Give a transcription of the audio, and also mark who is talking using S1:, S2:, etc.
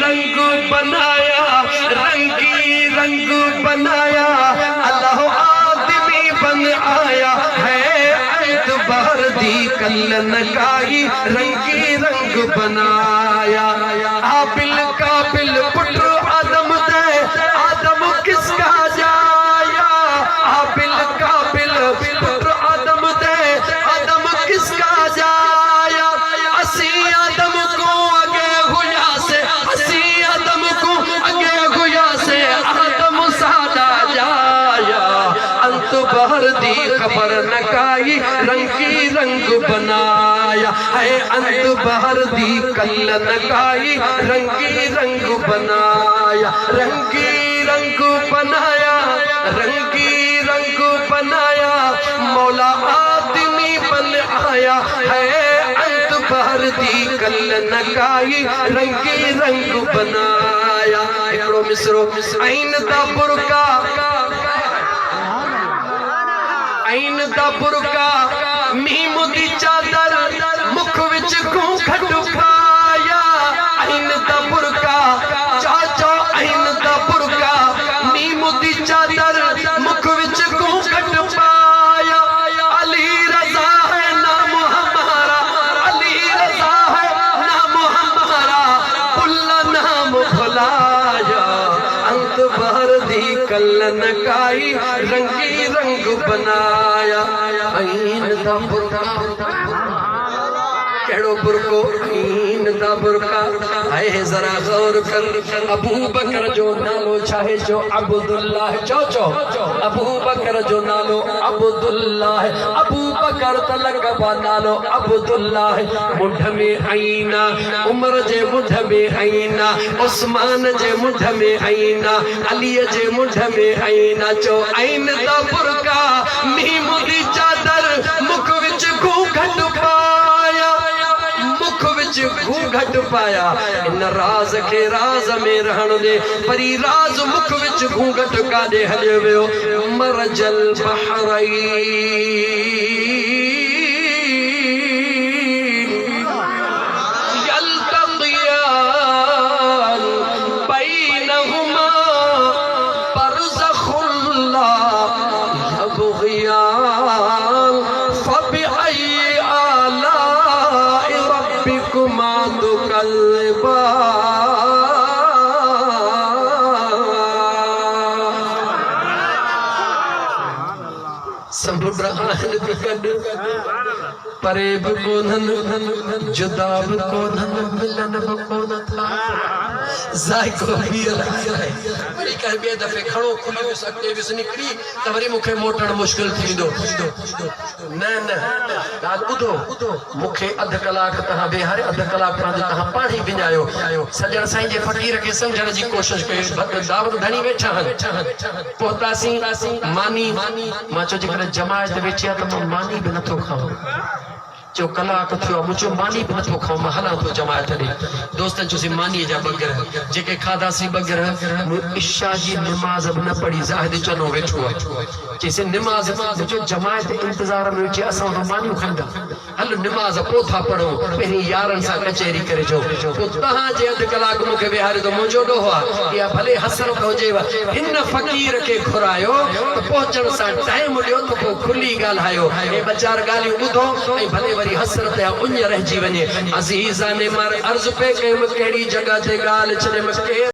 S1: رنگ بنایا رنگی رنگ بنایا اللہ آدمی بن آیا ہے انت بہر دی کلن کائی رنگی رنگ بنایا آبل کابل پٹر آدم دے آدم کس کا جایا آبل کابل پٹر آدم دے آدم کس کا جایا اسی آدم کو اگے ہویا سے اسی آدم کو اگے ہویا سے آدم سادہ جایا انت بہر دی خبر نکائی رنگی رنگ بنایا ہے انت بہر دی کل نکائی رنگی رنگ بنایا رنگی رنگ بنایا رنگی رنگ بنایا مولا آدمی بن آیا ہے انت بہر دی کل نکائی رنگی رنگ بنایا ایکڑو مصرو این دا برکا این دا برکا میم دی چادر مکھ وچ گھونگھٹ پایا این دا برکا چاچا این دا برکا میم دی چادر مکھ وچ گھونگھٹ پایا علی رضا ہے نام ہمارا علی رضا ہے نام ہمارا بھلا نام بھلایا انت بہر دی کل نکائی رنگی رنگ بنایا این دا برکا کہڑو برکو این دا برکا آئے ذرا غور کر ابو بکر جو نالو چاہے جو عبداللہ چو ابو بکر جو نالو عبداللہ ابو بکر تلقبا نالو عبداللہ مڈھ میں آئینا عمر جے مڈھ میں آئینا عثمان جے مڈھ میں آئینا علی جے مڈھ میں آئینا چو این دا برکا میم دی چادر مکھ وچ گھونگھٹ پایا مکھ وچ گھونگھٹ پایا ان راز کے راز میں رہن دے پری راز مکھ وچ گھونگھٹ کا دے ہلے ویو مرج البحرین یلتقیان بینہما برزخ لا یبغیان فبأی آلاء ربکما تکذبان سمبران بکد پریب کو نن جداب کو نن ملن بکو نتھا ذائقو بھی الگ ہے میری کہہ بے دفعے کھڑو کھلی سکتے بس نکری توری مکھے موٹر مشکل تھی دو داد ادھو مکھے ادھ کلاک تہاں بے ہر ادھ کلاک تہاں پانی بنیاؤ سجن سائیں جے فقیر کے سمجھن جی کوشش کے دعوت دھنی ویچھا ہن پہتا سی مانی ماں چو جکر جماعت ویچیا تو مانی بھی نتھو کھاؤ جو کلاک تھیو مجھو مانی بھی نتھو کھاؤ محلہ تو جماعت دے دوستن چوسی مانی جا بگر جے کے کھادا سی بگر عشاء جی نماز اب نہ پڑی زاہد چنو ویچھوا جیسے نماز جو جماعت انتظار میں ویچے اساں تو مانی کھندا ہل نماز پوتھا پڑھو پہنی یارن سا کچیری کرے جو تو تہاں جے ادھ کلاک مکے بہارے تو مجھو ڈو ہوا یا بھلے حسن ہو جیوا ہن فقیر کے کھرائیو تو پہنچن سا ٹائم لیو تو کو کھلی گال ہائیو اے بچار گالی ادھو اے بھلے وری حسرت ہے انج رہ جی ونجے عزیزان مار عرض پہ کہ کیڑی جگہ تے گال چھڑے مکے